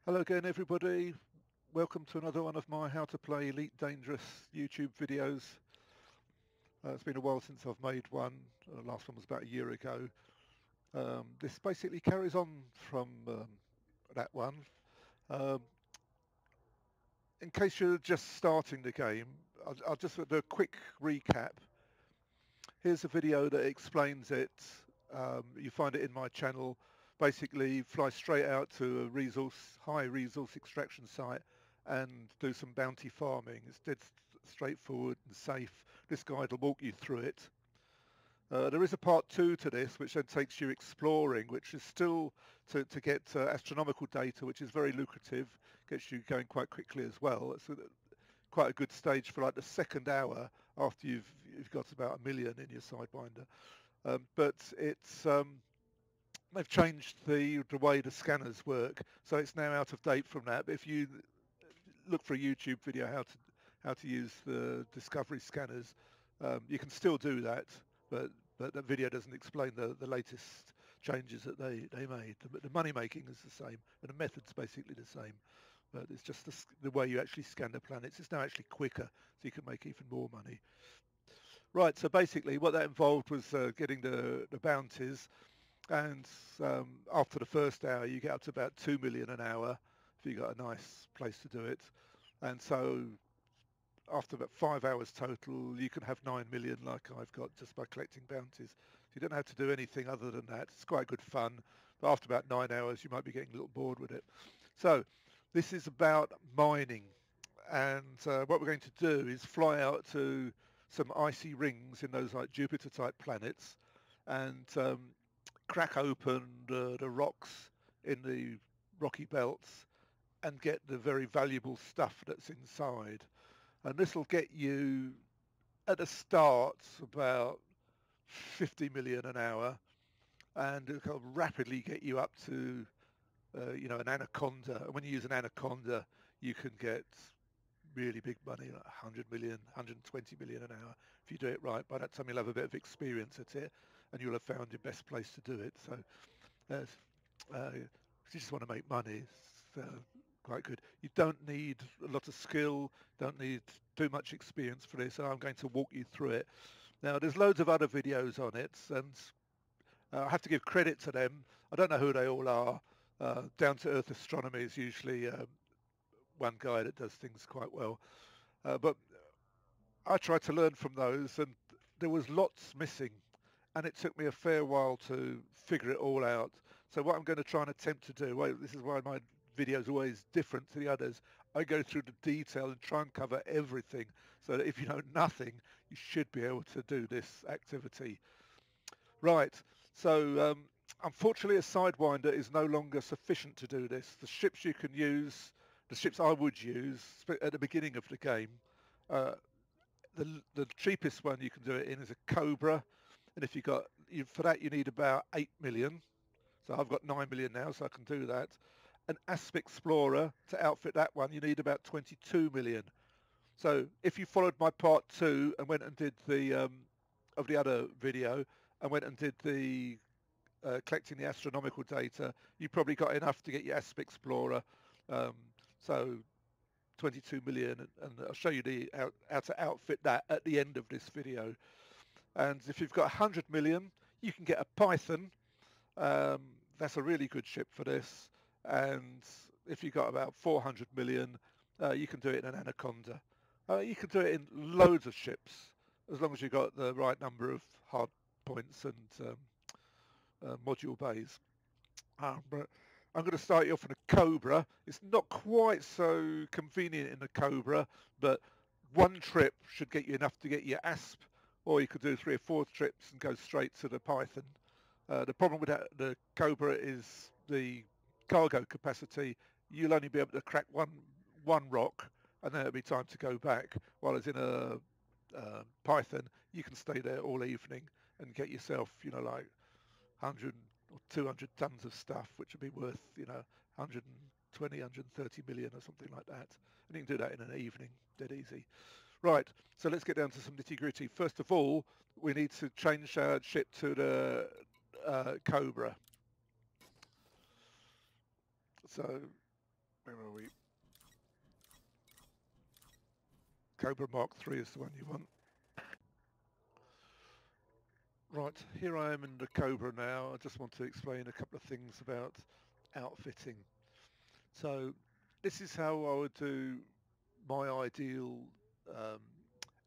Hello again everybody, welcome to another one of my How to Play Elite Dangerous YouTube videos. It's been a while since I've made one, the last one was about a year ago. This basically carries on from that one. Um, in case you're just starting the game, I'll just do a quick recap. Here's a video that explains it. You find it in my channel. Basically, fly straight out to a high resource extraction site and do some bounty farming. It's dead straightforward and safe. This guide will walk you through it. There is a part 2 to this, which then takes you exploring, which is still to get astronomical data, which is very lucrative, gets you going quite quickly as well. It's quite a good stage for like the second hour after you've got about 1 million in your sidewinder. But it's they've changed the way the scanners work, so it's now out of date from that. But if you look for a YouTube video how to use the discovery scanners, you can still do that, but that video doesn't explain the latest changes that they made. The money making is the same, and the method's basically the same, but it's just the way you actually scan the planets. It's now actually quicker, so you can make even more money. Right, so basically what that involved was getting the bounties, and after the first hour you get up to about 2 million an hour if you got a nice place to do it. And so after about 5 hours total, you can have 9 million like I've got just by collecting bounties. So you don't have to do anything other than that. It's quite good fun, but after about 9 hours you might be getting a little bored with it. So this is about mining, and what we're going to do is fly out to some icy rings in those like Jupiter type planets and crack open the rocks in the rocky belts and get the very valuable stuff that's inside. And this will get you at the start about 50 million an hour, and it'll rapidly get you up to an anaconda. And when you use an anaconda, you can get really big money, like 100 million, 120 million an hour if you do it right. By that time you'll have a bit of experience at it and you'll have found your best place to do it. So if you just want to make money, it's quite good. You don't need a lot of skill, don't need too much experience for this. So I'm going to walk you through it. Now there's loads of other videos on it, and I have to give credit to them. I don't know who they all are. Down to Earth Astronomy is usually one guy that does things quite well. But I tried to learn from those, and there was lots missing, and it took me a fair while to figure it all out. So what I'm going to try and attempt to do, well, this is why my video is always different to the others, I go through the detail and try and cover everything, so that if you know nothing, you should be able to do this activity. Right, so unfortunately a sidewinder is no longer sufficient to do this. The ships you can use, the ships I would use at the beginning of the game, uh, the cheapest one you can do it in is a Cobra, and if for that you need about 8 million. So I've got 9 million now, so I can do that. An Asp Explorer, to outfit that one, you need about 22 million. So if you followed my part 2 and went and did the of the other video and went and did the collecting the astronomical data, you probably got enough to get your Asp Explorer. So 22 million, and I'll show you how to outfit that at the end of this video. And if you've got 100 million, you can get a Python. That's a really good ship for this. And if you've got about 400 million, you can do it in an Anaconda. You can do it in loads of ships, as long as you've got the right number of hard points and module bays. But I'm going to start you off in a Cobra. It's not quite so convenient in a Cobra, but one trip should get you enough to get your Asp, or you could do 3 or 4 trips and go straight to the Python. The problem with the Cobra is the cargo capacity. You'll only be able to crack one rock, and then it'll be time to go back. Whereas in a Python, you can stay there all evening and get yourself, like 100 or 200 tons of stuff, which would be worth, 120, 130 million or something like that. And you can do that in an evening, dead easy. Right, so let's get down to some nitty gritty. First of all, we need to change our ship to the Cobra. So Where are we? Cobra Mark III is the one you want. Right, here I am in the Cobra now. I just want to explain a couple of things about outfitting. So this is how I would do my ideal um,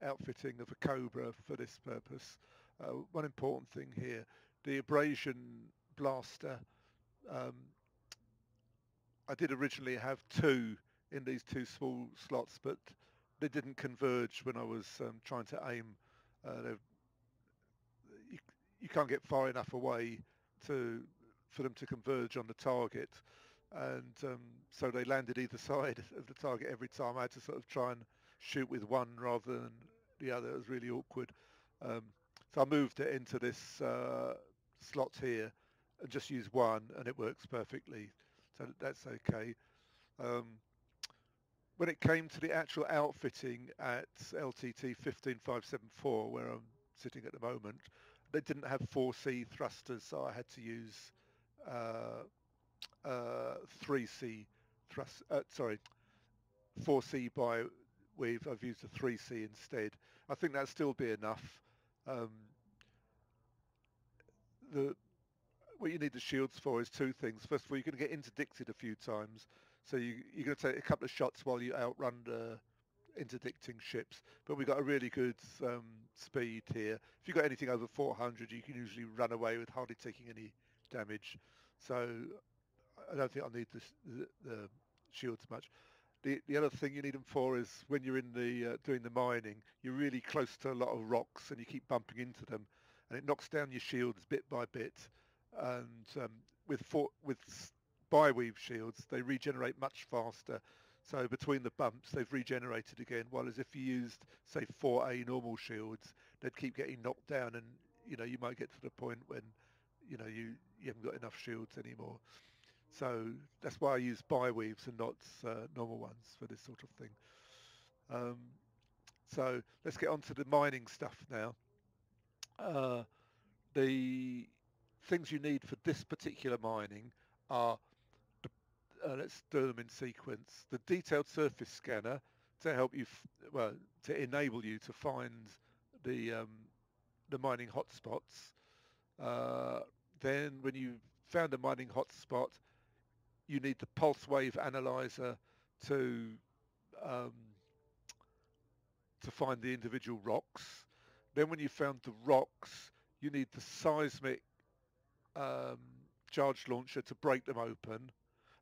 outfitting of a Cobra for this purpose. One important thing here, the abrasion blaster. Um, I did originally have two in these two small slots, but they didn't converge when I was trying to aim. Uh, you, you can't get far enough away to for them to converge on the target, and so they landed either side of the target every time. I had to sort of try and shoot with one rather than the other. It was really awkward. So I moved it into this slot here and just use one, and it works perfectly. So that's okay. Um, when it came to the actual outfitting at LTT 15574, where I'm sitting at the moment, they didn't have 4C thrusters, so I had to use uh, 3C thrust. Sorry, 4C by weave. I've used a 3C instead. I think that'd still be enough. Um, the what you need the shields for is two things. First of all, you're going to get interdicted a few times, so you're going to take a couple of shots while you outrun the interdicting ships, but we've got a really good speed here. If you've got anything over 400, you can usually run away with hardly taking any damage. So I don't think I'll need the shields much. The other thing you need them for is when you're in the doing the mining, you're really close to a lot of rocks and you keep bumping into them, and it knocks down your shields bit by bit. And with bi-weave shields, they regenerate much faster. So between the bumps, they've regenerated again. While as if you used, say, 4A normal shields, they'd keep getting knocked down, and you might get to the point when you haven't got enough shields anymore. So that's why I use bi-weaves and not normal ones for this sort of thing. Um, so let's get on to the mining stuff now. Uh, the things you need for this particular mining are, let's do them in sequence. The detailed surface scanner to help you, to enable you to find the the mining hotspots. Uh, then when you've found a mining hotspot, you need the pulse wave analyzer to um, to find the individual rocks. Then when you've found the rocks, you need the seismic charge launcher to break them open.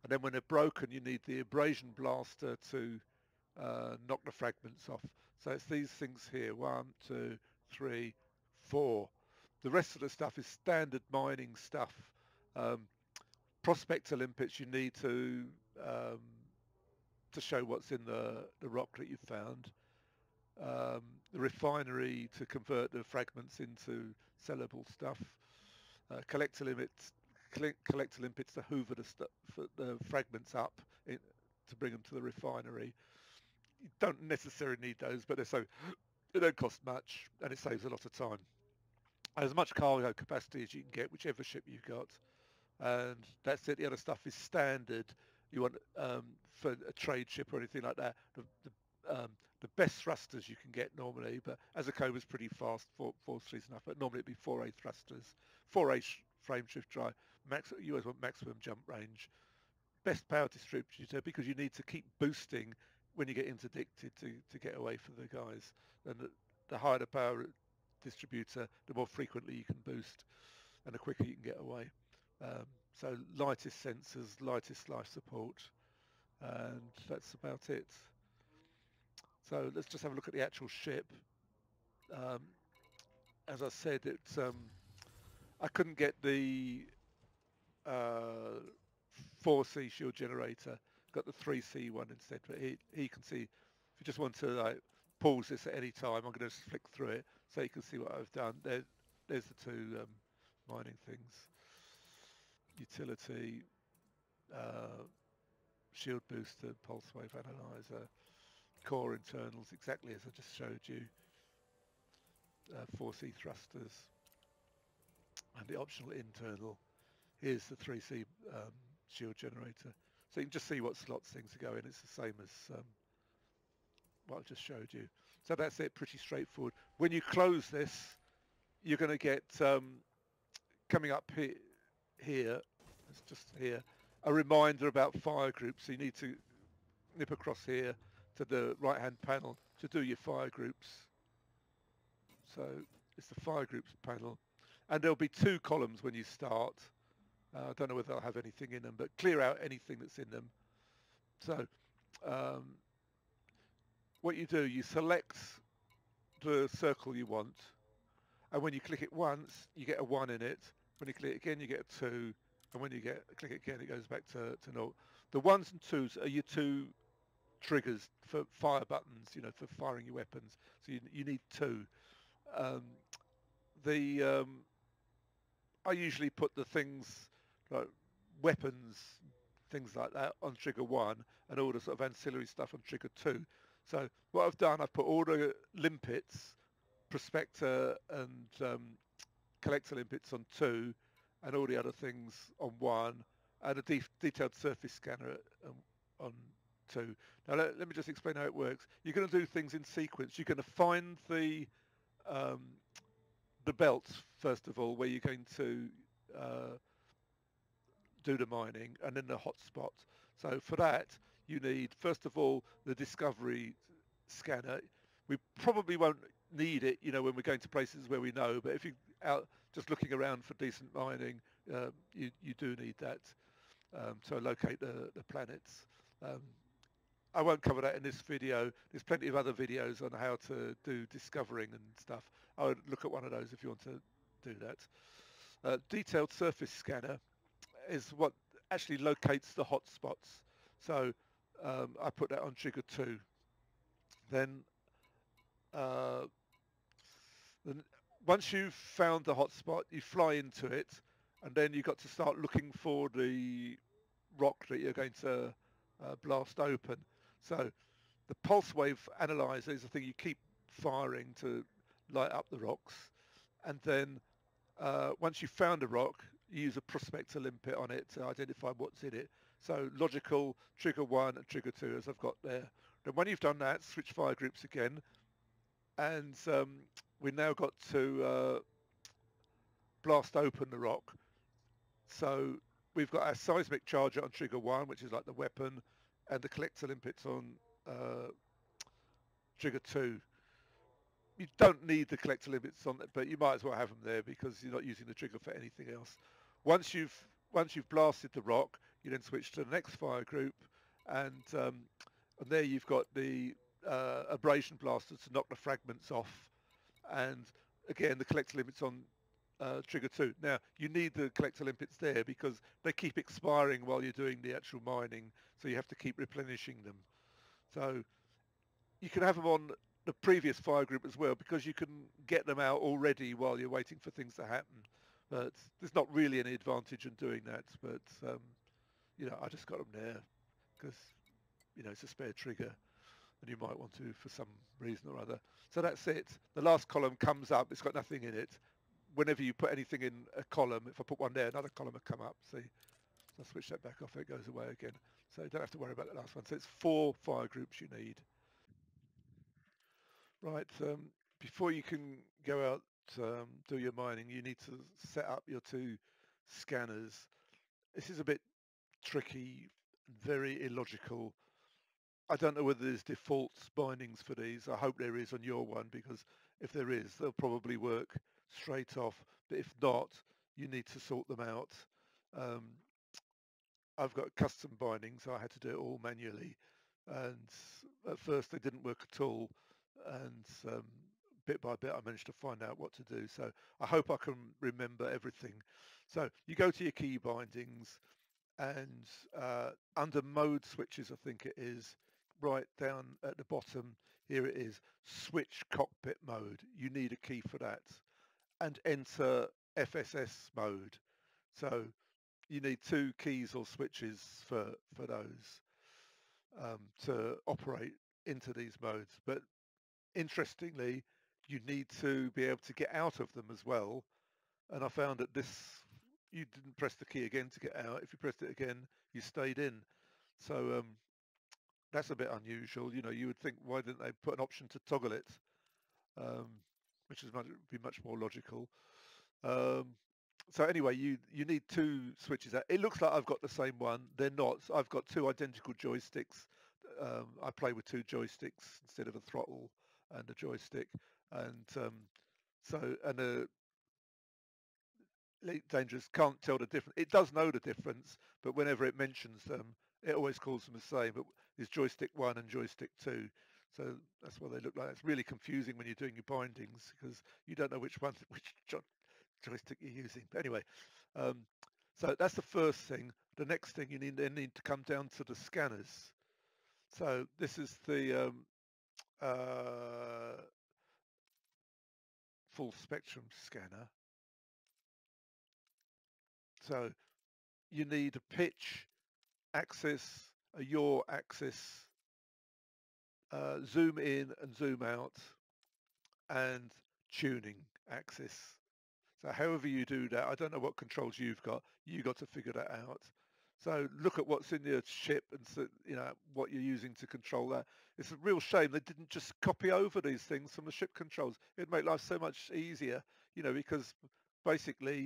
And then when they're broken, you need the abrasion blaster to knock the fragments off. So it's these things here, 1, 2, 3, 4. The rest of the stuff is standard mining stuff. Prospector limpets you need to show what's in the rock that you've found. The refinery to convert the fragments into sellable stuff. Collector limpets to hoover the fragments up to bring them to the refinery. You don't necessarily need those, but they don't cost much and it saves a lot of time. As much cargo capacity as you can get, whichever ship you've got, and that's it. The other stuff is standard. You want for a trade ship or anything like that. The best thrusters you can get normally, but as a Cobra's pretty fast, 4 enough. But normally it'd be 4A thrusters, 4A frame shift drive. You always want maximum jump range. Best power distributor because you need to keep boosting when you get interdicted to get away from the guys. And the higher the power distributor, the more frequently you can boost, and the quicker you can get away. So lightest sensors, lightest life support, and that's about it. So let's just have a look at the actual ship. Um, as I said, I couldn't get the 4C shield generator. Got the 3C one instead, but he can see. If you just want to like pause this at any time, I'm going to just flick through it so you can see what I've done. There's the two mining things. Utility, uh, shield booster, pulse wave analyzer, core internals, exactly as I just showed you, 4C thrusters, and the optional internal. Here's the 3C shield generator. So you can just see what slots things are going. It's the same as what I just showed you. So that's it, pretty straightforward. When you close this, you're going to get coming up here, it's just here, a reminder about fire groups. So you need to nip across here to the right-hand panel to do your fire groups. So it's the fire groups panel. And there'll be 2 columns when you start. I don't know whether they'll have anything in them, but clear out anything that's in them. So what you do, you select the circle you want, and when you click it once, you get a 1 in it. When you click it again, you get a 2, and when you click it again, it goes back to 0. The 1s and 2s are your 2 triggers for fire buttons, you know, for firing your weapons. So you need 2. Um, I usually put the things like weapons, things like that on trigger 1, and all the sort of ancillary stuff on trigger 2. So what I've done, I've put all the limpets, prospector and collector limpets on 2, and all the other things on 1, and a detailed surface scanner on 2. Now let me just explain how it works. You're going to do things in sequence. You're going to find um, the belts first of all, where you're going to do the mining, and then the hotspot. So for that, you need first of all the discovery scanner. We probably won't need it, you know, when we're going to places where we know. But if you're out just looking around for decent mining, you do need that to locate the planets. I won't cover that in this video. There's plenty of other videos on how to do discovering and stuff. I would look at one of those if you want to do that. Detailed surface scanner is what actually locates the hotspots. So I put that on trigger 2. Then, then once you've found the hotspot, you fly into it, and then you've got to start looking for the rock that you're going to blast open. So the pulse wave analyzer is the thing you keep firing to light up the rocks. And then once you've found a rock, you use a prospector limpet on it to identify what's in it. So logical, trigger 1 and trigger 2, as I've got there. Then when you've done that, switch fire groups again. And we've now got to blast open the rock. So we've got our seismic charger on trigger 1, which is like the weapon, and the collector limpets on trigger 2. You don't need the collector limpets on it, but you might as well have them there because you're not using the trigger for anything else. Once you've blasted the rock, you then switch to the next fire group, and there you've got the abrasion blaster to knock the fragments off, and again the collector limpets on trigger 2. Now you need the collector limpets there because they keep expiring while you're doing the actual mining, so you have to keep replenishing them. So you can have them on the previous fire group as well because you can get them out already while you're waiting for things to happen. But there's not really any advantage in doing that. But you know, I just got them there because you know it's a spare trigger, and you might want to for some reason or other. So that's it. The last column comes up. It's got nothing in it. Whenever you put anything in a column, if I put one there, another column will come up. See, so I'll switch that back off. It goes away again. So you don't have to worry about the last one. So it's 4 fire groups you need. Right, before you can go out do your mining, you need to set up your 2 scanners. This is a bit tricky, very illogical. I don't know whether there's default bindings for these. I hope there is on your one because if there is, they'll probably work straight off. But if not, you need to sort them out. Um, I've got custom bindings, so I had to do it all manually. And at first they didn't work at all. And bit by bit I managed to find out what to do. So I hope I can remember everything. So you go to your key bindings and under mode switches, I think it is, right down at the bottom, here it is, switch cockpit mode. You need a key for that. And enter FSS mode. So you need 2 keys or switches for those to operate into these modes. But interestingly, you need to be able to get out of them as well. And I found that you didn't press the key again to get out. If you pressed it again, you stayed in. So that's a bit unusual. You know, you would think, why didn't they put an option to toggle it, which would be much more logical. So anyway, you need two switches. It looks like I've got the same one. They're not. I've got two identical joysticks. I play with two joysticks instead of a throttle and a joystick, and Elite Dangerous can't tell the difference. It does know the difference, but whenever it mentions them, it always calls them the same. But it's joystick 1 and joystick 2. So that's what they look like. It's really confusing when you're doing your bindings because you don't know which joystick you're using. But anyway, um, so that's the first thing. The next thing you need to come down to the scanners. So this is the full spectrum scanner. So you need a pitch axis, a yaw axis, zoom in and zoom out, and tuning axis. So however you do that, I don't know what controls you've got. You got to figure that out. So look at what's in your ship and so, you know what you're using to control that. It's a real shame they didn't just copy over these things from the ship controls. It'd make life so much easier, you know, because basically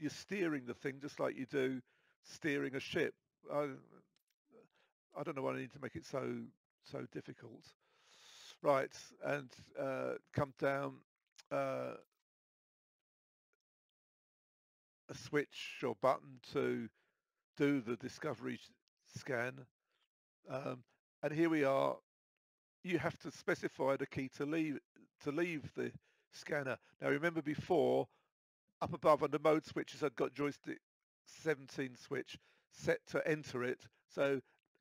you're steering the thing just like you do steering a ship. I don't know why I need to make it so difficult. Right, and come down uh, a switch or button to do the discovery scan. Um, and here we are. You have to specify the key to leave the scanner. Now remember before, up above on the mode switches, I've got joystick 17 switch set to enter it. So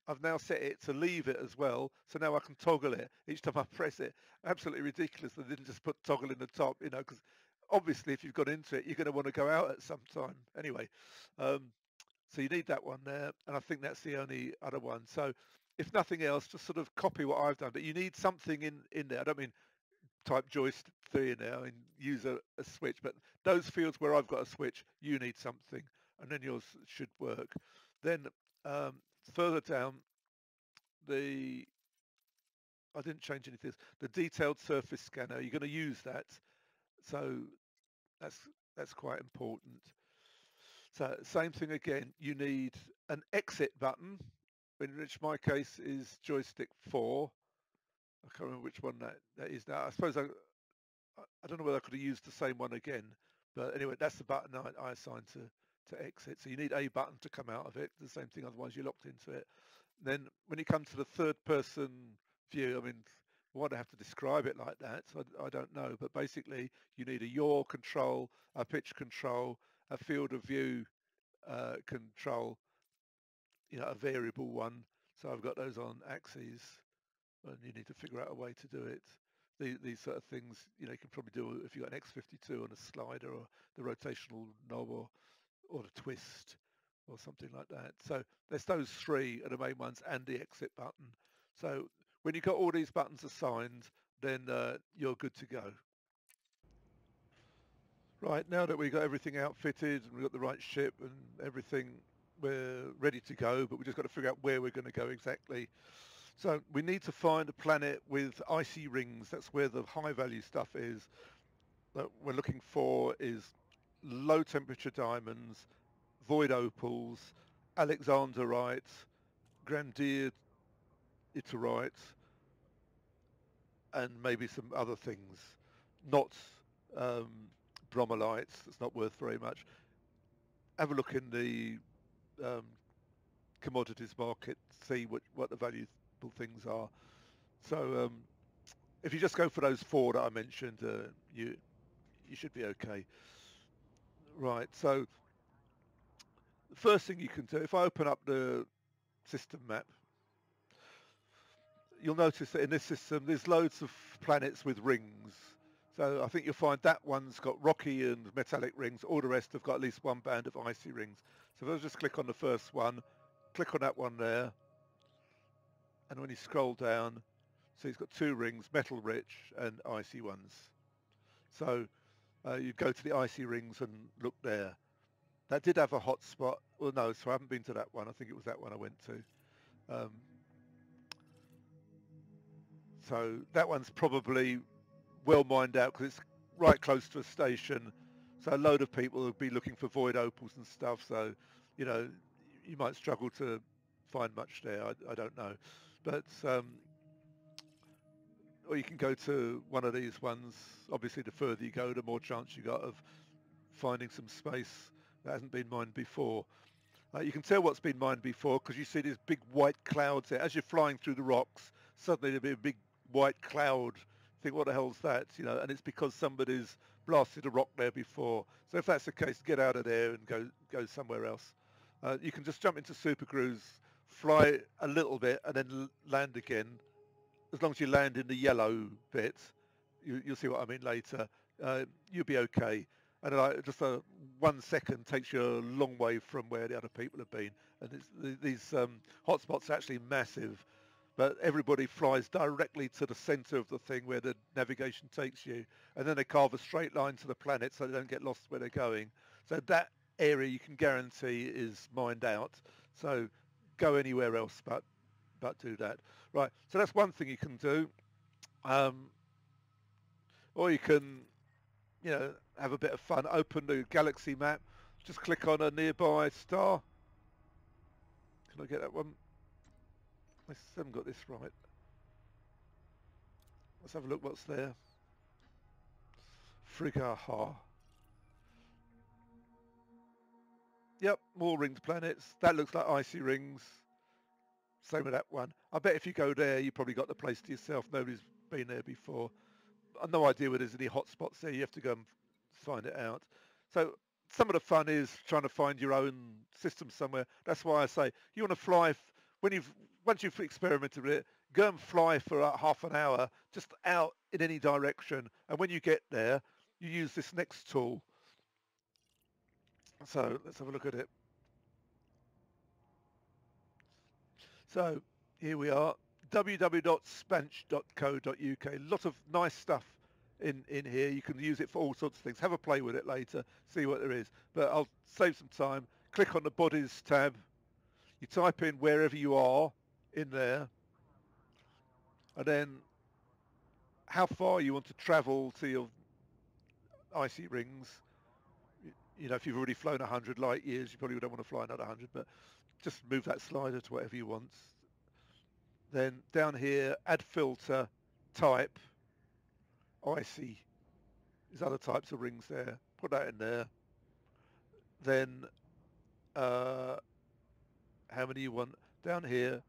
I've now set it to leave it as well. So now I can toggle it each time I press it. Absolutely ridiculous. They didn't just put toggle in the top, you know, because obviously if you've got into it, you're going to want to go out at some time. Anyway, so you need that one there. And I think that's the only other one. So if nothing else, just sort of copy what I've done. But you need something in there. I don't mean type joystick 3 in there and use a switch, but those fields where I've got a switch, you need something, and then yours should work. Then um, further down, I didn't change anything. The detailed surface scanner, you're going to use that, so that's that's quite important. So same thing again, you need an exit button, in which my case is joystick 4. I can't remember which one that is now. I suppose I don't know whether I could have used the same one again, but anyway, that's the button I assigned to exit. So you need a button to come out of it. The same thing, otherwise you're locked into it. Then when you come to the third person view, I mean, why do I have to describe it like that? I don't know, but basically you need a yaw control, a pitch control, a field of view control, you know, a variable one. So I've got those on axes, and you need to figure out a way to do it. These sort of things, you know, you can probably do if you've got an X52 on a slider or the rotational knob or the twist or something like that. So there's those three are the main ones and the exit button. So when you've got all these buttons assigned, then you're good to go. Right, now that we've got everything outfitted and we've got the right ship and everything, we're ready to go, but we've just got to figure out where we're going to go exactly. So we need to find a planet with icy rings. That's where the high value stuff is. That we're looking for is low temperature diamonds, void opals, alexandrite, grandier iterite, and maybe some other things. Not um, bromelites. It's not worth very much. Have a look in the commodities market, see what the valuable things are. So if you just go for those four that I mentioned, you should be okay. Right. So the first thing you can do, if I open up the system map, you'll notice that in this system there's loads of planets with rings. So I think you'll find that one's got rocky and metallic rings. All the rest have got at least one band of icy rings. So if I just click on the first one, click on that one there, and when you scroll down, so it's got two rings, metal rich and icy ones. So you go to the icy rings and look there. That did have a hot spot. Well, no, so I haven't been to that one. I think it was that one I went to. Um, so that one's probably well mined out because it's right close to a station. So a load of people will be looking for void opals and stuff. So, you know, you might struggle to find much there. I don't know, but or you can go to one of these ones. Obviously, the further you go, the more chance you got of finding some space that hasn't been mined before. You can tell what's been mined before because you see these big white clouds there. As you're flying through the rocks, suddenly there'll be a big white cloud. Think, what the hell's that? You know, and it's because somebody's blasted a rock there before. So if that's the case, get out of there and go somewhere else. You can just jump into Super Cruise, fly a little bit, and then land again. As long as you land in the yellow bit, you'll see what I mean later. You'll be okay. And just a 1 second takes you a long way from where the other people have been. And these hotspots are actually massive, but everybody flies directly to the center of the thing where the navigation takes you, and then they carve a straight line to the planet so they don't get lost where they're going. So that area you can guarantee is mined out. So go anywhere else but do that. Right, so that's one thing you can do. Or you can, you know, have a bit of fun. Open the galaxy map. Just click on a nearby star. Can I get that one? I haven't got this right. Let's have a look what's there. Frigaha. Yep, more ringed planets. That looks like icy rings. Same with that one. I bet if you go there, you probably got the place to yourself. Nobody's been there before. I've no idea whether there's any hot spots there. You have to go and find it out. So some of the fun is trying to find your own system somewhere. That's why I say you want to fly once you've experimented with it, go and fly for half an hour just out in any direction. And when you get there, you use this next tool. So let's have a look at it. So here we are, www.spanch.co.uk. Lot of nice stuff in here. You can use it for all sorts of things. Have a play with it later, see what there is. But I'll save some time. Click on the bodies tab. You type in wherever you are in there, and then how far you want to travel to your icy rings. You know, if you've already flown 100 light years, you probably don't want to fly another 100, but just move that slider to whatever you want. Then down here, add filter, type, icy. There's other types of rings there. Put that in there. Then how many you want down here.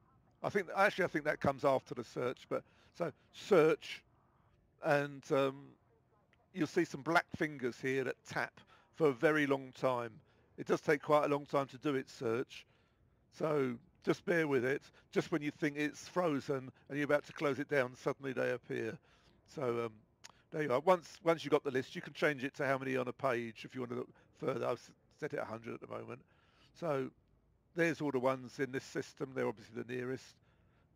I think that comes after the search, but so search, and you'll see some black fingers here that tap for a very long time. It does take quite a long time to do its search, so just bear with it. Just when you think it's frozen and you're about to close it down, suddenly they appear. So there you are. Once you've got the list, you can change it to how many on a page if you want to look further. I've set it 100 at the moment. So there's all the ones in this system. They're obviously the nearest.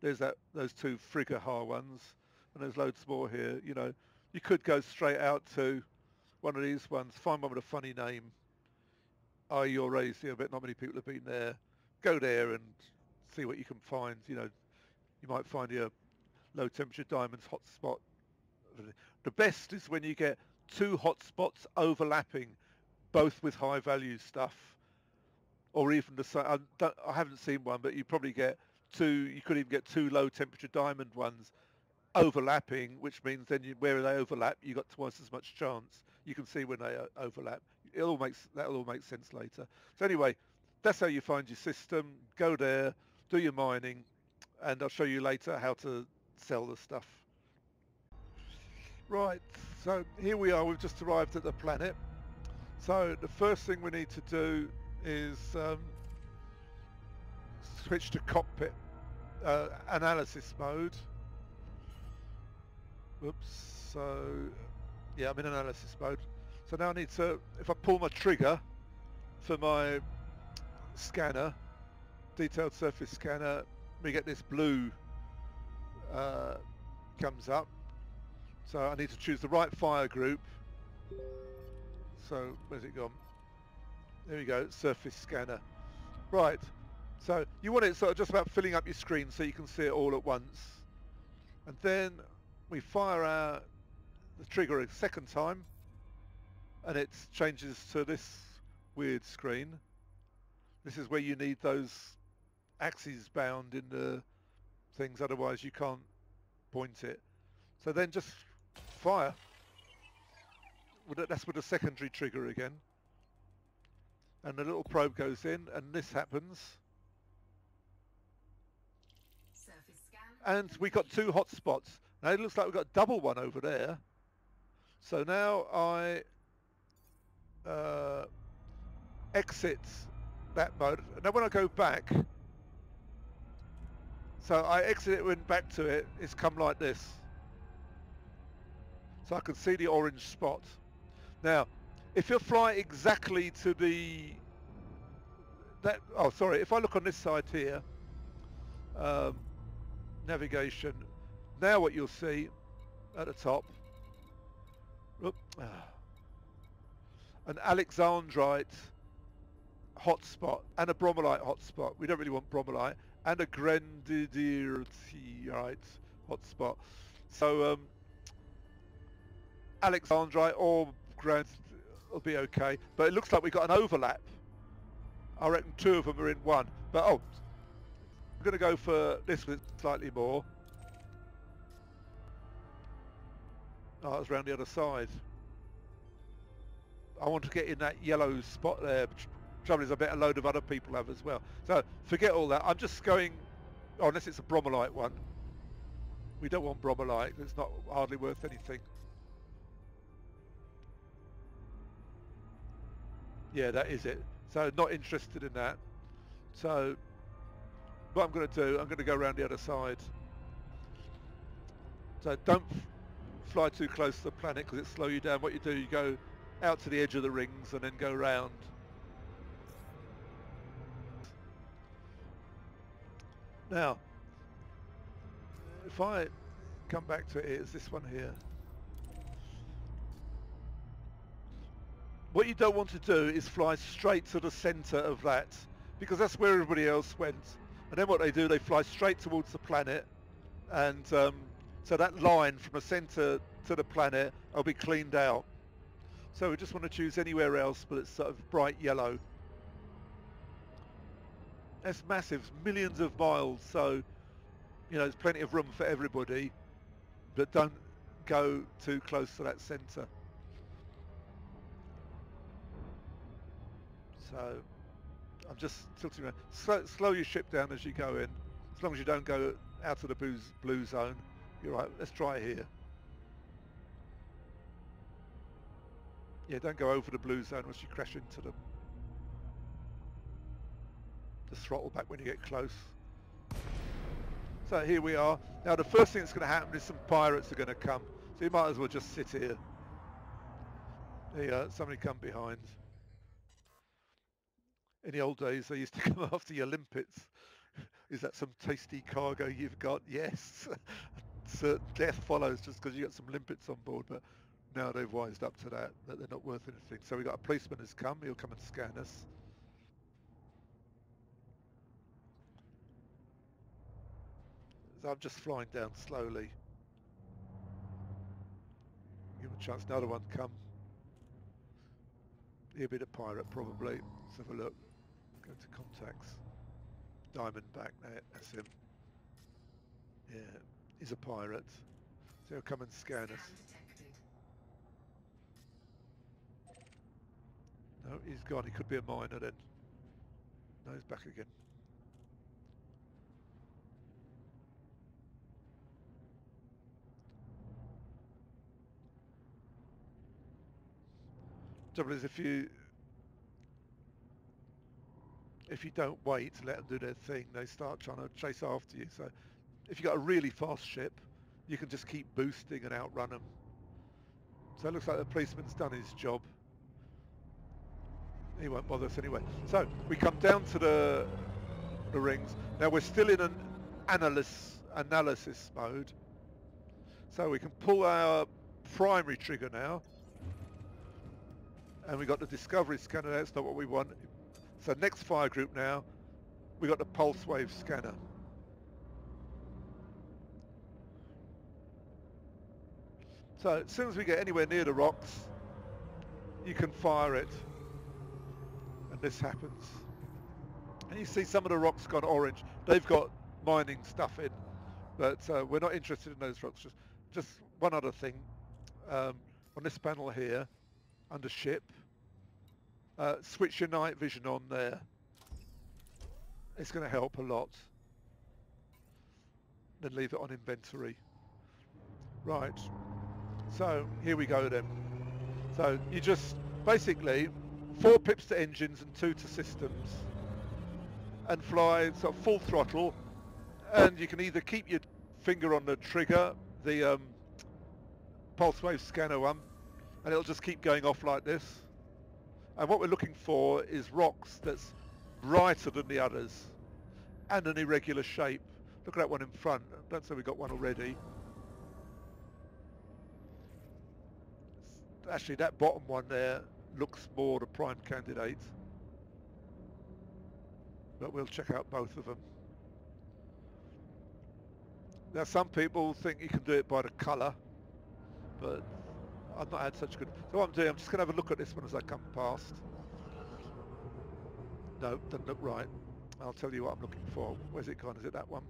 There's those two Frigaha ones, and there's loads more here. You know, you could go straight out to one of these ones, find one with a funny name. You're raised here, but not many people have been there. Go there and see what you can find. You know, you might find your low temperature diamonds hotspot. The best is when you get two hotspots overlapping, both with high value stuff, or even the same. I haven't seen one, but you probably get two. You could even get two low temperature diamond ones overlapping, which means then where they overlap, you got twice as much chance. You can see when they overlap. That'll all make sense later. So anyway, that's how you find your system. Go there, do your mining, and I'll show you later how to sell the stuff. Right, so here we are. We've just arrived at the planet. So the first thing we need to do is switch to cockpit analysis mode. Oops, so yeah, I'm in analysis mode. So now I need to, if I pull my trigger for my scanner, detailed surface scanner, we get this blue comes up. So I need to choose the right fire group. So where's it gone? There we go, surface scanner. Right, So you want it sort of just about filling up your screen so you can see it all at once. And then we fire the trigger a second time, and it changes to this weird screen. This is where you need those axes bound in the things, otherwise you can't point it. So then just fire. That's with a secondary trigger again. And the little probe goes in, and this happens. And we got 2 hot spots. Now it looks like we've got a double one over there. So now I exit that mode. Now when I go back, so I exit it, went back to it, it's come like this. So I can see the orange spot. Now, if you fly exactly to if I look on this side here, navigation, now what you'll see at the top, an Alexandrite hotspot and a bromellite hotspot. We don't really want bromellite, and a grandidiorite hotspot. So Alexandrite or grand will be okay, but it looks like we've got an overlap. I reckon 2 of them are in one, but I'm going to go for this with slightly more. Oh, it's around the other side. I want to get in that yellow spot there. Trouble is, I bet a load of other people have as well. So forget all that. I'm just going, unless it's a bromellite one. We don't want bromellite. It's not hardly worth anything. Yeah, that is it. So not interested in that. So what I'm going to do, I'm going to go around the other side. So don't fly too close to the planet because it'll slow you down. What you do, you go out to the edge of the rings and then go round. Now, if I come back to it, it's this one here. What you don't want to do is fly straight to the centre of that, because that's where everybody else went. And then what they do, they fly straight towards the planet, and so that line from the centre to the planet will be cleaned out. So we just want to choose anywhere else, but it's sort of bright yellow. That's massive, millions of miles, so you know there's plenty of room for everybody, but don't go too close to that centre. So I'm just tilting around. Slow your ship down as you go in. As long as you don't go out of the blue zone, you're right. Let's try here. Yeah, don't go over the blue zone once you crash into them. Just throttle back when you get close. So here we are. Now the first thing that's going to happen is some pirates are going to come. So you might as well just sit here. There you go, somebody come behind. In the old days, they used to come after your limpets. Is that some tasty cargo you've got? Yes. Certain death follows just because you got some limpets on board, but now they've wised up to that they're not worth anything. So we've got a policeman has come. He'll come and scan us. So I'm just flying down slowly. Give him a chance. Another one come. He'll be the pirate probably. Let's have a look. Go to contacts. Diamondback, that's him. Yeah, he's a pirate. So he'll come and scan us. No, he's gone. He could be a miner then. No, he's back again. Trouble is, if you don't wait to let them do their thing, they start trying to chase after you. So if you've got a really fast ship, you can just keep boosting and outrun them. So it looks like the policeman's done his job. He won't bother us anyway. So we come down to the rings. Now we're still in an analysis mode. So we can pull our primary trigger now. And we got the discovery scanner. That's not what we want. So next fire group now, we got the pulse wave scanner. So as soon as we get anywhere near the rocks, you can fire it, and this happens. And you see some of the rocks gone orange. They've got mining stuff in, but we're not interested in those rocks. Just one other thing, on this panel here, under ship, switch your night vision on there. It's going to help a lot. Then leave it on inventory. Right, so here we go then. So you just basically 4 pips to engines and 2 to systems, and fly sort of full throttle, and you can either keep your finger on the trigger, the pulse wave scanner one, and it'll just keep going off like this. And what we're looking for is rocks that's brighter than the others and an irregular shape. Look at that one in front. Don't say we got one already. Actually, that bottom one there looks more the prime candidate, but we'll check out both of them. Now, some people think you can do it by the colour, but I've not had such good... So what I'm doing, I'm just going to have a look at this one as I come past. No, doesn't look right. I'll tell you what I'm looking for. Where's it gone? Is it that one?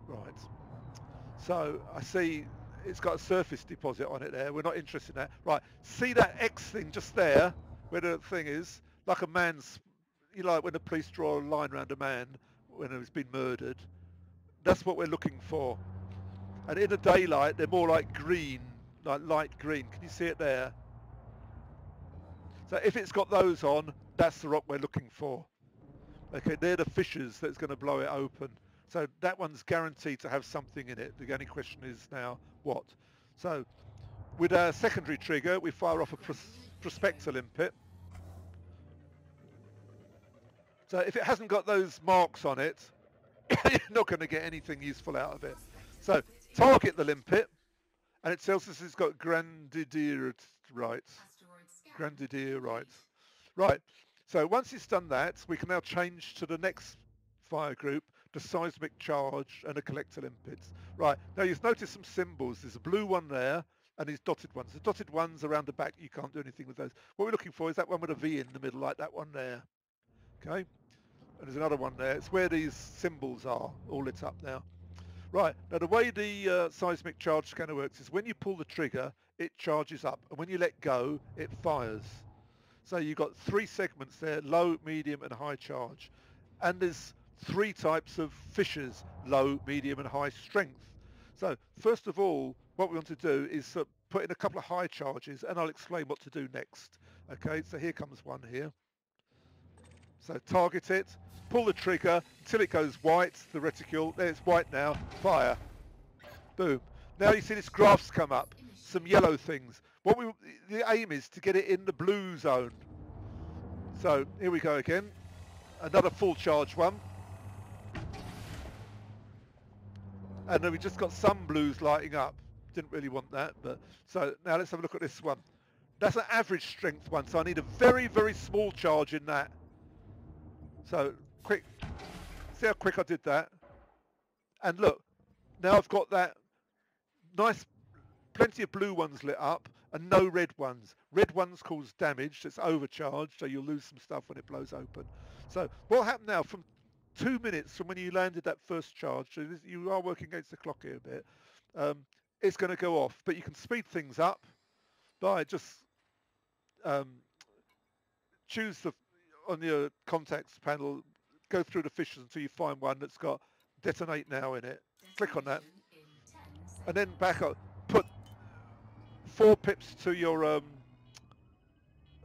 Right. So I see it's got a surface deposit on it there. We're not interested in that. Right. See that X thing just there, where the thing is, like a man's, you know, like when the police draw a line around a man when he's been murdered. That's what we're looking for. And in the daylight, they're more like green, like light green. Can you see it there? So if it's got those on, that's the rock we're looking for. Okay, they're the fissures that's going to blow it open. So that one's guaranteed to have something in it. The only question is now what? So with our secondary trigger, we fire off a prospector limpet. So if it hasn't got those marks on it, you're not going to get anything useful out of it. So target the limpet, and it tells us it's got grandidier rights. Grandidier rights. Right. So once it's done that, we can now change to the next fire group, the seismic charge and the collector limpets. Right. Now you've noticed some symbols. There's a blue one there and these dotted ones. The dotted ones around the back, you can't do anything with those. What we're looking for is that one with a V in the middle, like that one there. Okay. And there's another one there. It's where these symbols are, all lit up now. Right, now the way the seismic charge scanner works is when you pull the trigger, it charges up, and when you let go, it fires. So you've got 3 segments there, low, medium and high charge. And there's 3 types of fissures, low, medium and high strength. So first of all, what we want to do is put in a couple of high charges, and I'll explain what to do next. Okay, so here comes one here. So target it, pull the trigger until it goes white, the reticule, there it's white now, fire. Boom. Now you see this graphs come up, some yellow things. The aim is to get it in the blue zone. So here we go again, another full charge one. And then we just got some blues lighting up. Didn't really want that, but so now let's have a look at this one. That's an average strength one, so I need a very, very small charge in that. So quick, see how quick I did that? And look, now I've got that nice, plenty of blue ones lit up and no red ones. Red ones cause damage, it's overcharged, so you'll lose some stuff when it blows open. So what will happen now, from 2 minutes from when you landed that first charge, so you are working against the clock here a bit, it's going to go off. But you can speed things up by just choose on your contacts panel, go through the fissures until you find one that's got detonate now in it. Click on that. And then back up. Put 4 pips to your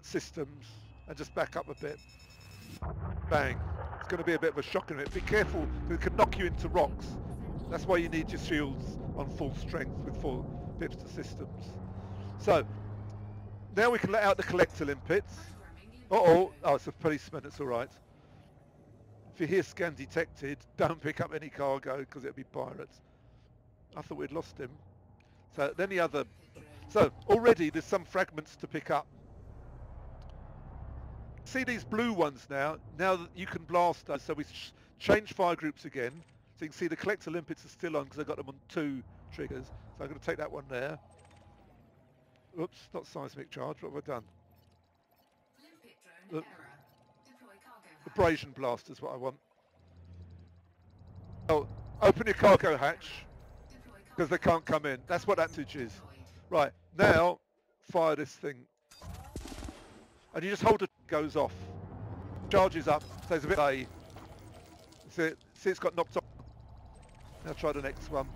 systems and just back up a bit. Bang. It's going to be a bit of a shock in it. Be careful, because it can knock you into rocks. That's why you need your shields on full strength with 4 pips to systems. So, now we can let out the collector limpets. Oh, it's a policeman, it's all right. If you hear scan detected, don't pick up any cargo because it'll be pirates. I thought we'd lost him. So then the other, so already there's some fragments to pick up. see these blue ones now. Now that you can blast those, so we change fire groups again. So you can see the collector limpets are still on because I got them on 2 triggers. So I'm going to take that one there. Oops, not seismic charge. What have I done? Limpet drone error. Deploy cargo hatch. Abrasion blast is what I want. Oh, open your cargo hatch because they can't come in. That's what that message is. Right, now fire this thing. And you just hold it, goes off. Charges up, so it's a bit late. See, it's got knocked off. Now try the next one.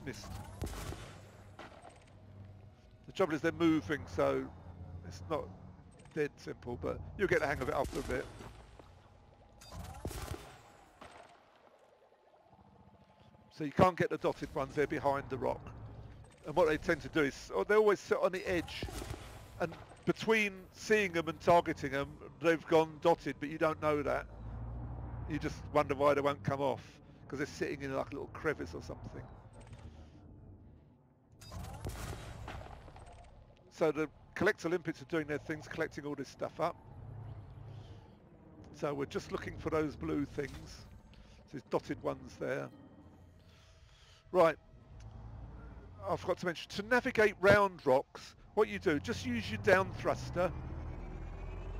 Missed. The trouble is they're moving, so it's not dead simple, but you'll get the hang of it after a bit. So you can't get the dotted ones, they're behind the rock. And what they tend to do is, they always sit on the edge, and between seeing them and targeting them, they've gone dotted, but you don't know that. You just wonder why they won't come off, because they're sitting in like a little crevice or something. So the collector limpets are doing their things, collecting all this stuff up. So we're just looking for those blue things. So there's dotted ones there. Right. I forgot to mention, to navigate round rocks, what you do, just use your down thruster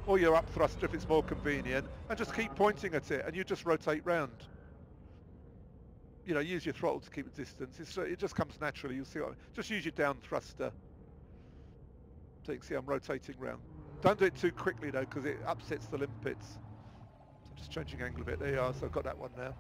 or your up thruster if it's more convenient, and just keep pointing at it and you just rotate round. You know, use your throttle to keep a distance. It just comes naturally, you'll see what I mean. Just use your down thruster. So you can see I'm rotating round. Don't do it too quickly though, because it upsets the limpets. So I'm just changing angle a bit. There you are, so I've got that one now.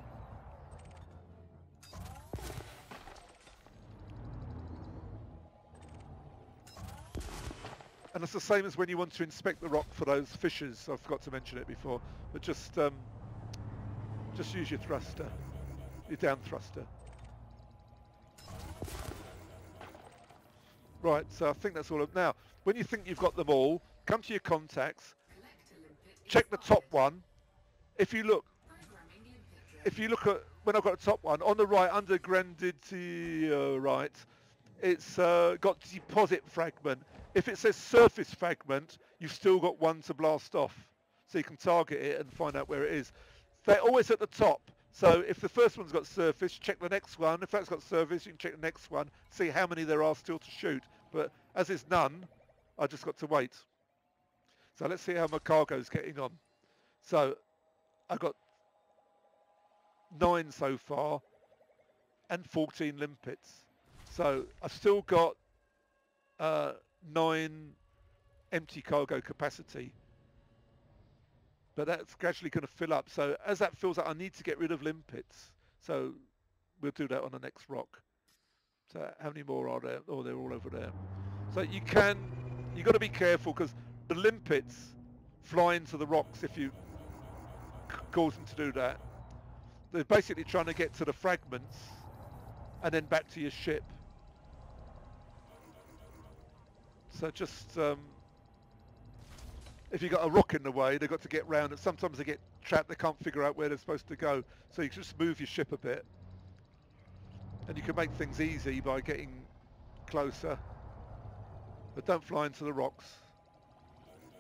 And it's the same as when you want to inspect the rock for those fissures. I forgot to mention it before, but just use your thruster, your down thruster. Right, so I think that's all. Now, when you think you've got them all, come to your contacts, check the top one. If you look at when I've got the top one on the right, under Grandity right, it's got deposit fragment. If it says surface fragment, you've still got one to blast off. So you can target it and find out where it is. They're always at the top. So if the first one's got surface, check the next one. If that's got surface, you can check the next one, see how many there are still to shoot. But as there's none, I just got to wait. So let's see how my cargo's getting on. So I've got 9 so far and 14 limpets. So I've still got 9 empty cargo capacity, but that's gradually going to fill up. So as that fills up, I need to get rid of limpets. So we'll do that on the next rock. So how many more are there? Oh, they're all over there. So you've got to be careful, because the limpets fly into the rocks if you cause them to do that. They're basically trying to get to the fragments and then back to your ship. So just, if you've got a rock in the way, they've got to get round, and sometimes they get trapped, they can't figure out where they're supposed to go. So you can just move your ship a bit. And you can make things easy by getting closer. But don't fly into the rocks,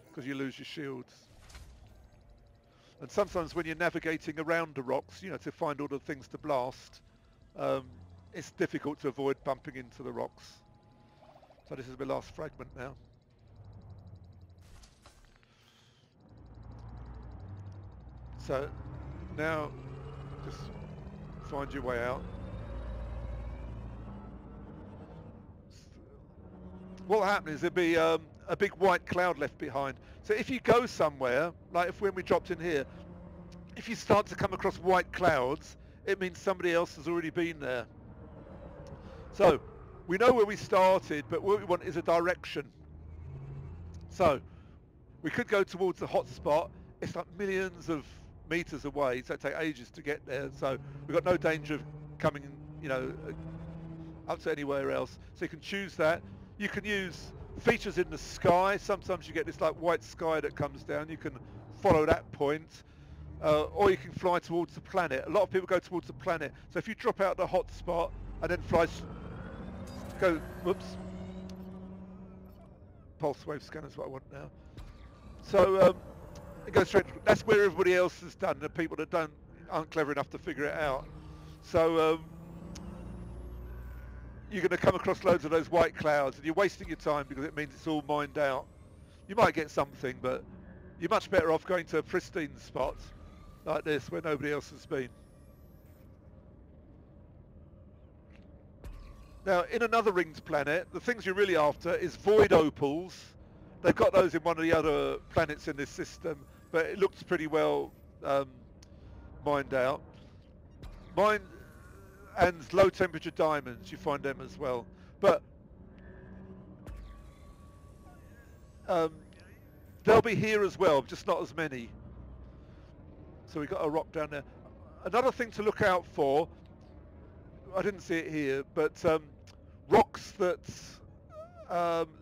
because you lose your shields. And sometimes when you're navigating around the rocks, you know, to find all the things to blast, it's difficult to avoid bumping into the rocks. So this is my last fragment now. So now just find your way out. What will happen is there'll be a big white cloud left behind. So if you go somewhere, like when we dropped in here, if you start to come across white clouds, it means somebody else has already been there. So we know where we started, but what we want is a direction. So we could go towards the hot spot. It's like millions of meters away, so it takes ages to get there. So we've got no danger of coming, you know, up to anywhere else. So you can choose that. You can use features in the sky. Sometimes you get this like white sky that comes down. You can follow that point. Or you can fly towards the planet. A lot of people go towards the planet. So if you drop out the hot spot and then fly, pulse wave scanner is what I want now. So it goes straight. That's where everybody else has done. The people that aren't clever enough to figure it out. So you're going to come across loads of those white clouds, and you're wasting your time because it means it's all mined out. You might get something, but you're much better off going to a pristine spot like this where nobody else has been. Now, in another ringed planet, the things you're really after is void opals. They've got those in one of the other planets in this system, but it looks pretty well mined out. And low temperature diamonds, you find them as well. But they'll be here as well, just not as many. So we've got a rock down there. Another thing to look out for, I didn't see it here, but rocks that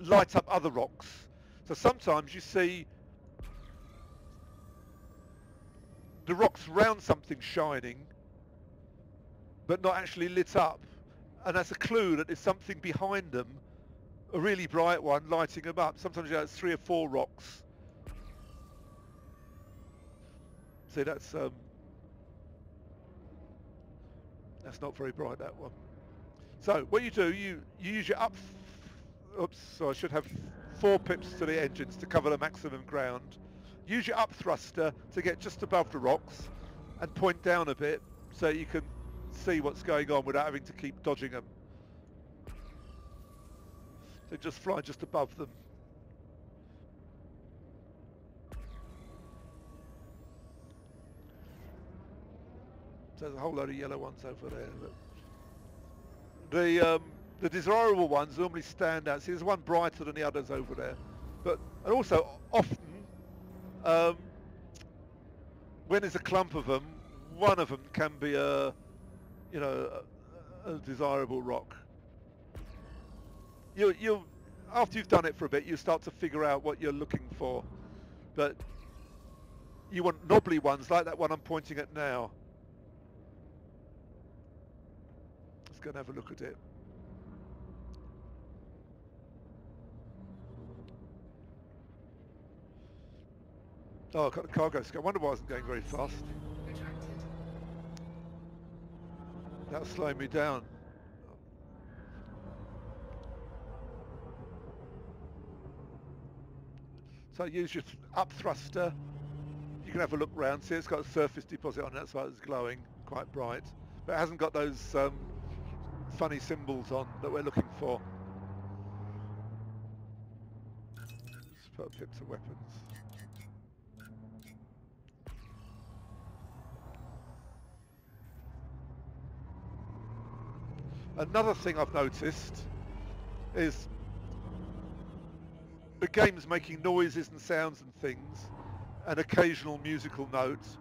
light up other rocks. So sometimes you see the rocks around something shining, but not actually lit up. And that's a clue that there's something behind them, a really bright one, lighting them up. Sometimes you have 3 or 4 rocks. See, that's not very bright, that one. So what you do, you use your oops, so I should have 4 pips to the engines to cover the maximum ground. Use your up thruster to get just above the rocks and point down a bit so you can see what's going on without having to keep dodging them. So just fly just above them. So there's a whole load of yellow ones over there. But the desirable ones normally stand out. See, there's one brighter than the others over there. And also often, when there's a clump of them, one of them can be a desirable rock. You after you've done it for a bit, you start to figure out what you're looking for. But you want knobbly ones like that one I'm pointing at now. Let's go and have a look at it. Oh, I've got the cargo scope. I wonder why I wasn't going very fast. That was slowing me down. So use your up thruster. You can have a look round. See, it's got a surface deposit on it. That's why it's glowing, quite bright. But it hasn't got those funny symbols on that we're looking for. Let's put pips of weapons. Another thing I've noticed is the game's making noises and sounds and things, and occasional musical notes,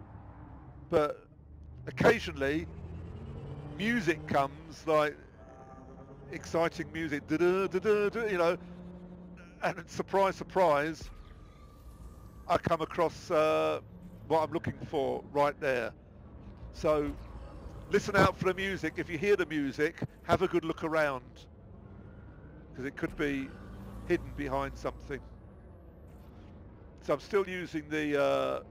but occasionally music comes, like exciting music, you know, and surprise, surprise, I come across what I'm looking for right there. So listen out for the music. If you hear the music, have a good look around, because it could be hidden behind something. So I'm still using the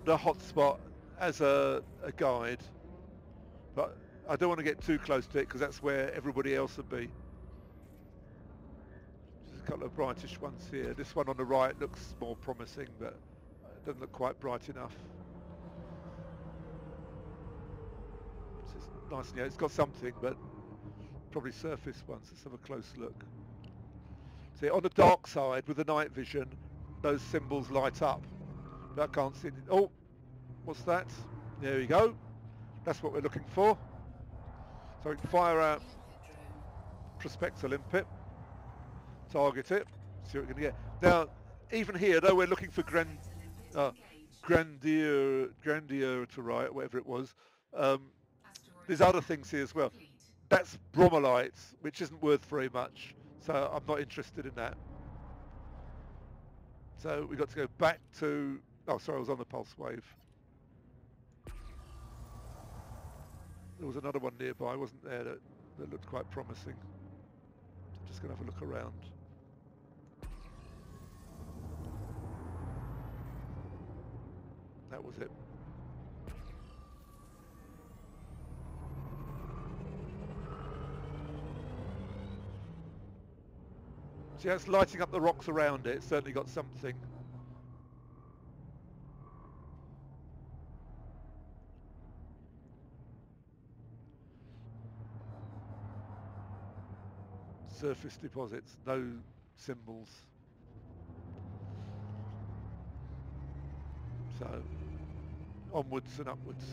hotspot as a guide, but I don't want to get too close to it because that's where everybody else would be. There's a couple of brightish ones here. This one on the right looks more promising, but it doesn't look quite bright enough. It's nice, yeah, it's got something, but probably surface ones. Let's have a close look. See, on the dark side with the night vision, those symbols light up, but I can't see anything. Oh, what's that? There we go. That's what we're looking for. So we can fire out Prospector Limpet, target it, see what we can get. Now, even here, though we're looking for Grandiorite, whatever it was, there's other things here as well. That's bromellite, which isn't worth very much, so I'm not interested in that. So we've got to go back to, oh sorry, I was on the pulse wave. There was another one nearby, wasn't there, that looked quite promising. I'm just going to have a look around. That was it. See, that's lighting up the rocks around it. It's certainly got something. Surface deposits, no symbols. So, onwards and upwards.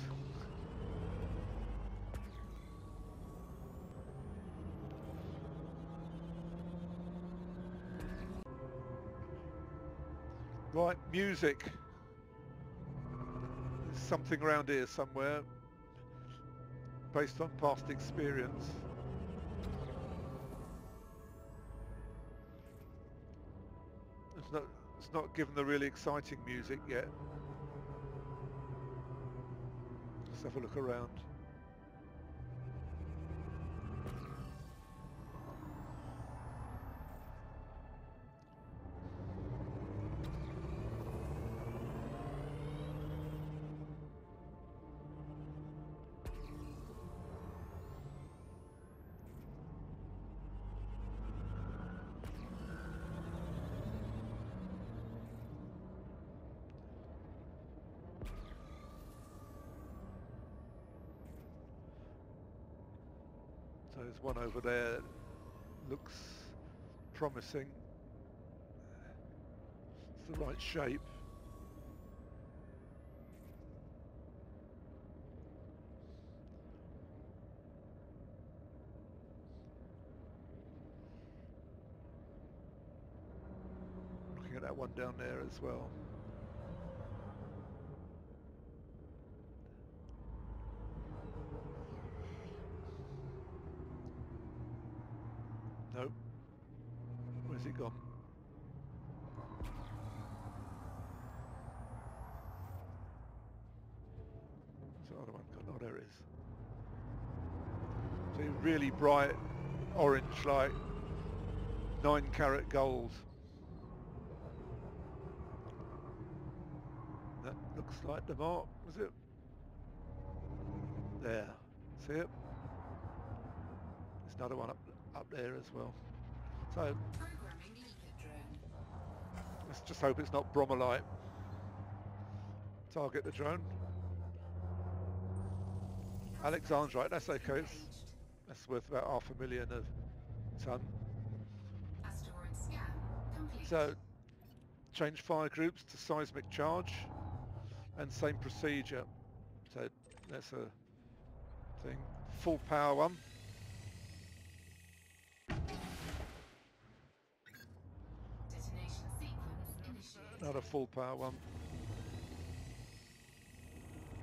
Right, music. There's something around here somewhere, based on past experience. It's not given the really exciting music yet. Let's have a look around. So there's one over there, looks promising. It's the right shape. Looking at that one down there as well. Nope. Where's it gone? Where's the other one gone? Oh, there it is. See, really bright orange, like 9-carat gold. That looks like the mark, was it? There. See it? There's another one up there as well. So let's just hope it's not bromolite. Target the drone. Alexandrite, that's okay. That's worth about 500,000 a ton. So change fire groups to seismic charge and same procedure. So that's a thing. Full power one. Detonation sequence initiated. Another full power one.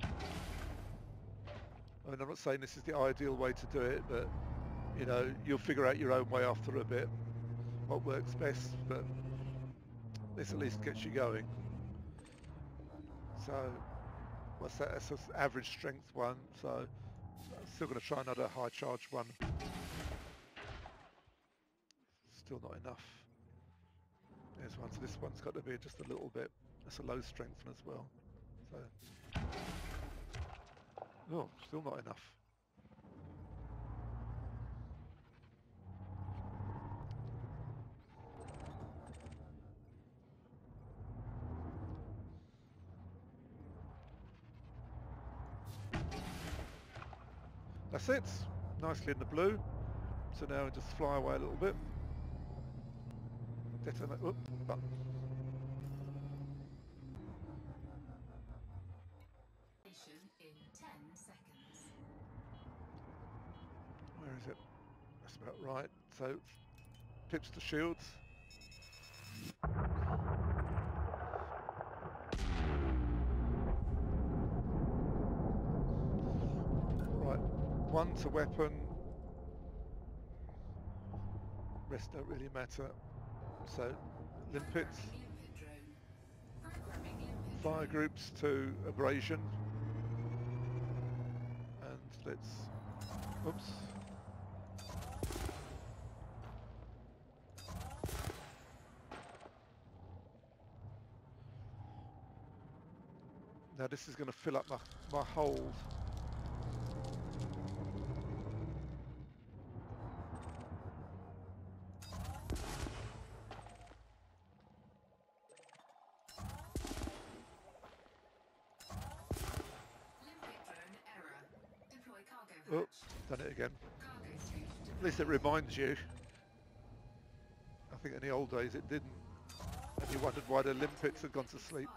I mean, I'm not saying this is the ideal way to do it, but you know, you'll figure out your own way after a bit what works best, but this at least gets you going. So what's that? That's an average strength one, so I'm still going to try another high charge one. Still not enough. There's one, so this one's got to be just a little bit. That's a low strength one as well. So, oh, still not enough. That's it. Nicely in the blue. So now we just fly away a little bit. Detonate. Oop, button. In 10 seconds. Where is it? That's about right. So pips to shields. Right, one's a weapon. Rest don't really matter. So limpets. Fire groups to abrasion. And let's, oops. Now this is going to fill up my hold. Oh, done it again. At least it reminds you. I think in the old days it didn't. And you wondered why the limpets had gone to sleep.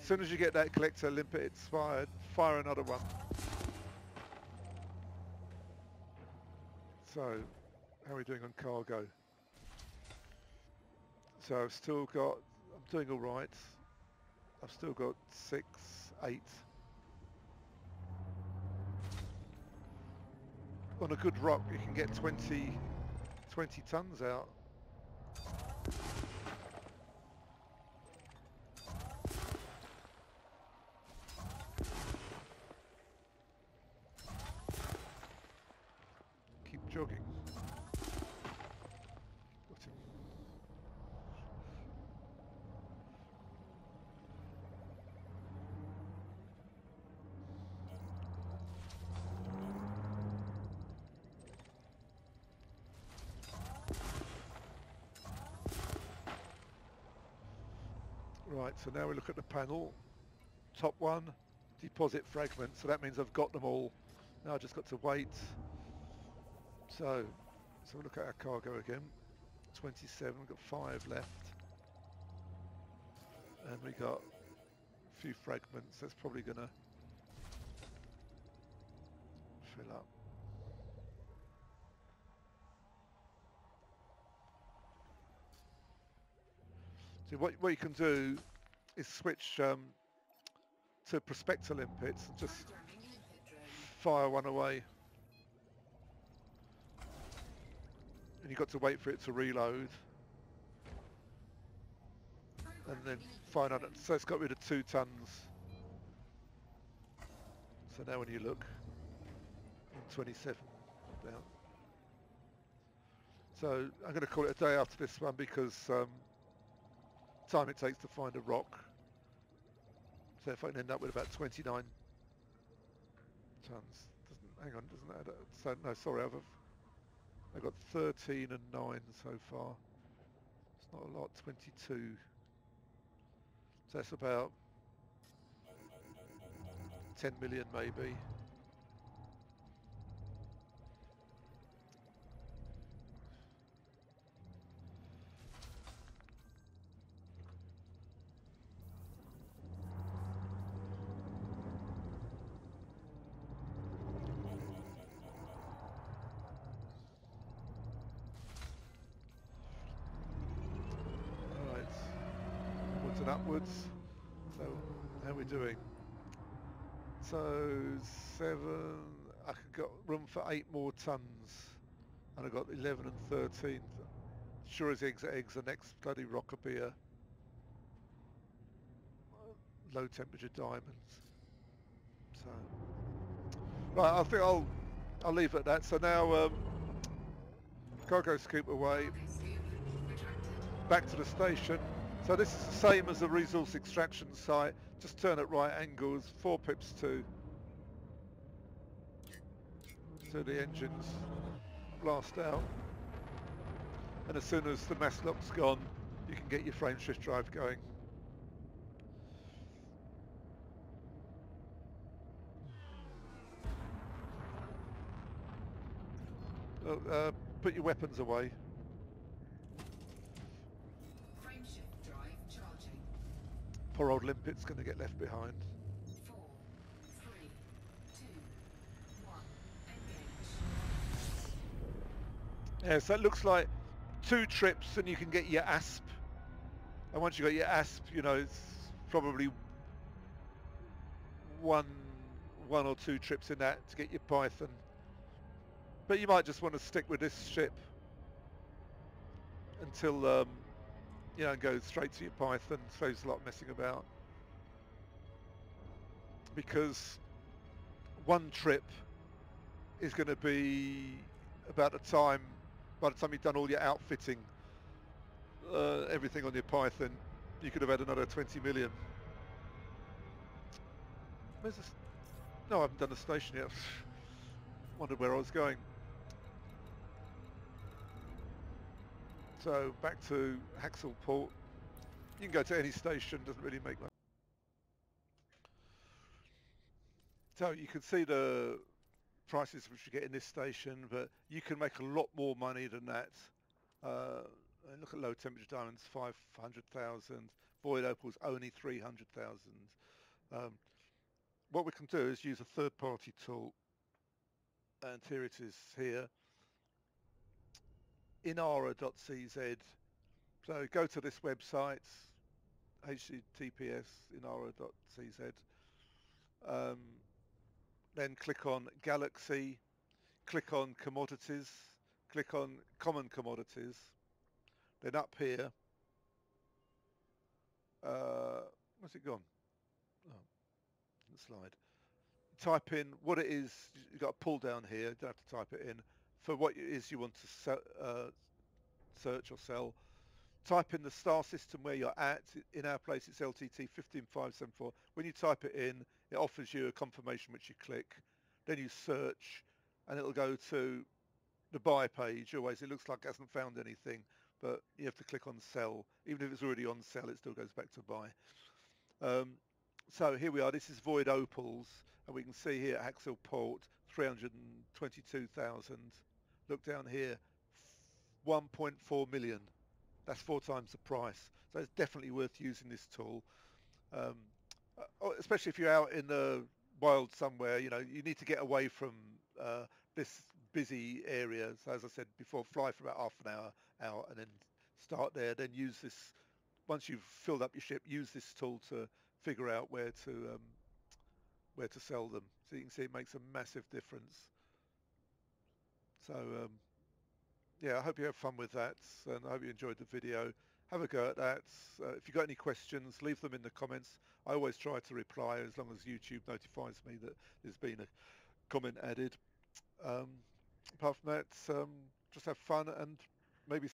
As soon as you get that collector limpet expired, fire another one. So, how are we doing on cargo? So I've still got, I'm doing all right. I've still got 6, 8. On a good rock, you can get 20 tons out. Keep jogging. Got him. Right, so now we look at the panel. Top one, deposit fragments. So that means I've got them all. Now I've just got to wait. So we'll look at our cargo again. 27, we've got 5 left. And we got a few fragments. That's probably going to fill up. So what you can do is switch to prospector limpets and just fire one away. And you've got to wait for it to reload. And then fire another. So it's got rid of 2 tons. So now when you look, 27 down. So I'm going to call it a day after this one because time it takes to find a rock. So if I can end up with about 29 tons, hang on, doesn't that add up? So no, sorry, I've got 13 and 9 so far. It's not a lot, 22. So that's about 10 million maybe. And upwards. So how are we doing? So 7, I could got room for 8 more tons, and I got 11 and 13. Sure as eggs are eggs, the next bloody rock will be a low temperature diamonds. So right, I think I'll leave it at that. So now cargo scoop away, back to the station. So this is the same as the resource extraction site, just turn at right angles, 4 pips to the engines blast out. And as soon as the mass lock's gone, you can get your frame shift drive going. Put your weapons away. Poor old limpet's going to get left behind. 4, 3, 2, 1, engage. Yeah, so it looks like 2 trips and you can get your asp. And once you've got your asp, you know, it's probably one or 2 trips in that to get your python. But you might just want to stick with this ship until you know, and go straight to your python. Saves a lot of messing about, because 1 trip is going to be about the time, by the time you've done all your outfitting, everything on your python, you could have had another 20 million. Where's this? No, I haven't done the station yet. Wondered where I was going. So back to Haxall Port. You can go to any station, doesn't really make much. So you can see the prices which you get in this station, but you can make a lot more money than that. And look at low temperature diamonds, 500,000. Void opals only 300,000. What we can do is use a third-party tool, and here it is here, inara.cz. So go to this website, https inara.cz. Um, then click on Galaxy, click on Commodities, click on Common Commodities. Then up here, where's it gone? Oh, slide. Type in what it is. You've got a pull down here. You don't have to type it in. For what it is you want to search or sell, type in the star system where you're at. In our place, it's LTT 15574. When you type it in, it offers you a confirmation which you click. Then you search, and it'll go to the buy page. Always, it looks like it hasn't found anything, but you have to click on sell. Even if it's already on sell, it still goes back to buy. So here we are. This is Void Opals, and we can see here at Haxall Port, 322,000. Look down here, 1.4 million. That's 4 times the price. So it's definitely worth using this tool, um, especially if you're out in the wild somewhere. You know, you need to get away from this busy area. So as I said before, fly for about half an hour out and then start there. Then use this, once you've filled up your ship, use this tool to figure out where to sell them. So you can see it makes a massive difference. So yeah, I hope you have fun with that, and I hope you enjoyed the video. Have a go at that. If you've got any questions, leave them in the comments. I always try to reply as long as YouTube notifies me that there's been a comment added. Apart from that, just have fun and maybe